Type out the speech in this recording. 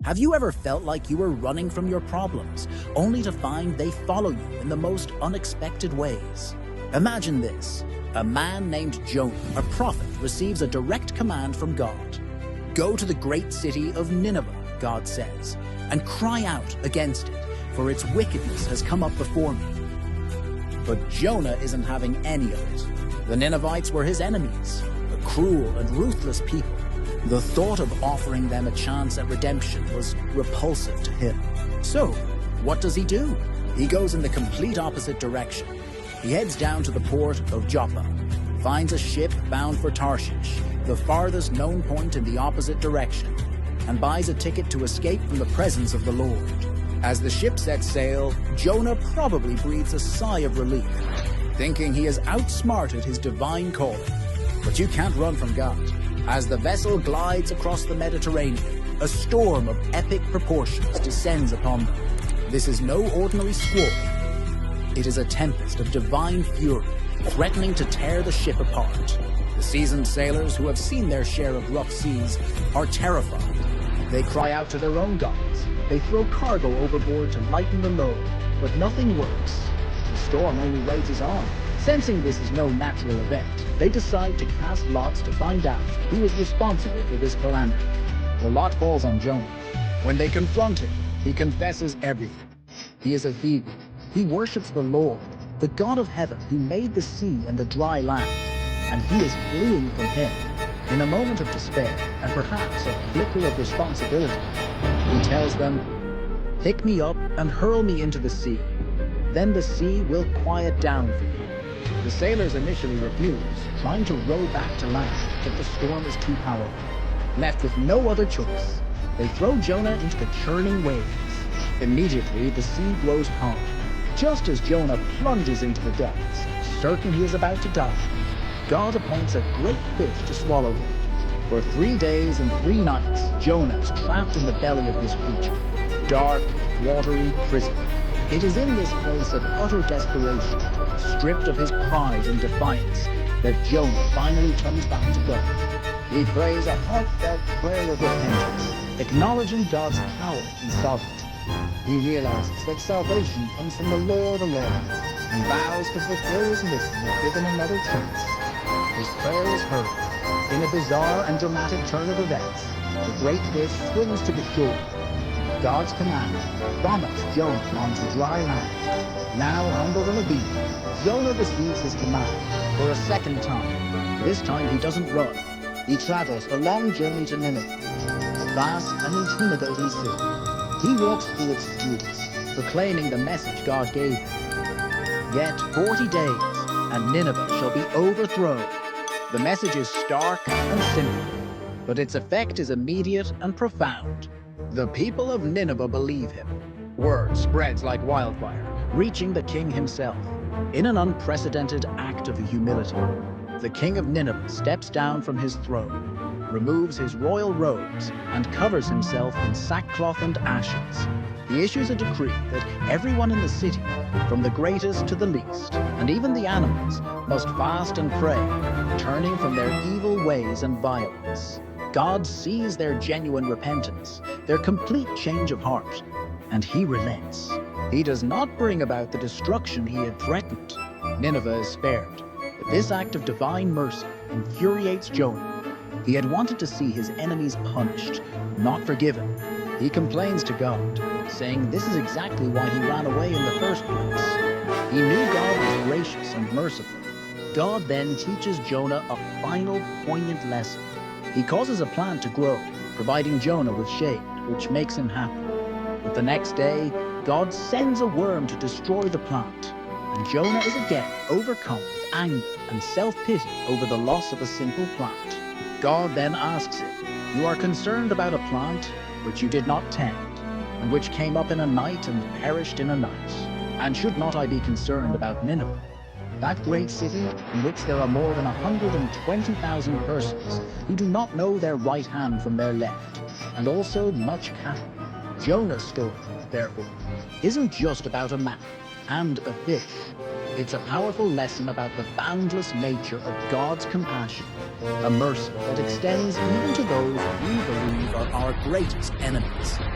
Have you ever felt like you were running from your problems, only to find they follow you in the most unexpected ways? Imagine this. A man named Jonah, a prophet, receives a direct command from God. Go to the great city of Nineveh, God says, and cry out against it, for its wickedness has come up before me. But Jonah isn't having any of it. The Ninevites were his enemies, a cruel and ruthless people. The thought of offering them a chance at redemption was repulsive to him. So, what does he do? He goes in the complete opposite direction. He heads down to the port of Joppa, finds a ship bound for Tarshish, the farthest known point in the opposite direction, and buys a ticket to escape from the presence of the Lord. As the ship sets sail, Jonah probably breathes a sigh of relief, thinking he has outsmarted his divine calling. But you can't run from God. As the vessel glides across the Mediterranean, a storm of epic proportions descends upon them. This is no ordinary squall. It is a tempest of divine fury, threatening to tear the ship apart. The seasoned sailors who have seen their share of rough seas are terrified. They cry out to their own gods. They throw cargo overboard to lighten the load, but nothing works. The storm only rages on. Sensing this is no natural event, they decide to cast lots to find out who is responsible for this calamity. The lot falls on Jonah. When they confront him, he confesses everything. He is a heathen. He worships the Lord, the God of heaven who made the sea and the dry land, and he is fleeing from him. In a moment of despair, and perhaps a flicker of responsibility, he tells them, "Pick me up and hurl me into the sea. Then the sea will quiet down for you." The sailors initially refuse, trying to row back to land, but the storm is too powerful. Left with no other choice, they throw Jonah into the churning waves. Immediately, the sea grows calm. Just as Jonah plunges into the depths, certain he is about to die, God appoints a great fish to swallow him. For 3 days and 3 nights, Jonah is trapped in the belly of this creature. Dark, watery prison. It is in this place of utter desperation, stripped of his pride and defiance, that Jonah finally turns back to God. He prays a heartfelt prayer of repentance, acknowledging God's power and sovereignty. He realizes that salvation comes from the Lord alone, and vows to fulfill his mission if given another chance. His prayer is heard. In a bizarre and dramatic turn of events, the great fish swims to the shore. God's command vomits Jonah onto dry land. Now humbled and obedient, Jonah receives his command for a second time. This time he doesn't run. He travels a long journey to Nineveh, a vast and intimidating city. He walks through its streets, proclaiming the message God gave him. Yet 40 days, and Nineveh shall be overthrown. The message is stark and simple, but its effect is immediate and profound. The people of Nineveh believe him. Word spreads like wildfire, reaching the king himself. In an unprecedented act of humility, the king of Nineveh steps down from his throne, removes his royal robes, and covers himself in sackcloth and ashes. He issues a decree that everyone in the city, from the greatest to the least, and even the animals, must fast and pray, turning from their evil ways and violence. God sees their genuine repentance, their complete change of heart, and he relents. He does not bring about the destruction he had threatened. Nineveh is spared, but this act of divine mercy infuriates Jonah. He had wanted to see his enemies punished, not forgiven. He complains to God, saying this is exactly why he ran away in the first place. He knew God was gracious and merciful. God then teaches Jonah a final, poignant lesson. He causes a plant to grow, providing Jonah with shade, which makes him happy. But the next day, God sends a worm to destroy the plant, and Jonah is again overcome with anger and self-pity over the loss of a simple plant. God then asks him, "You are concerned about a plant which you did not tend, and which came up in a night and perished in a night. And should not I be concerned about Nineveh, that great city in which there are more than 120,000 persons who do not know their right hand from their left, and also much cattle?" Jonah's story, therefore, isn't just about a man and a fish. It's a powerful lesson about the boundless nature of God's compassion, a mercy that extends even to those we believe are our greatest enemies.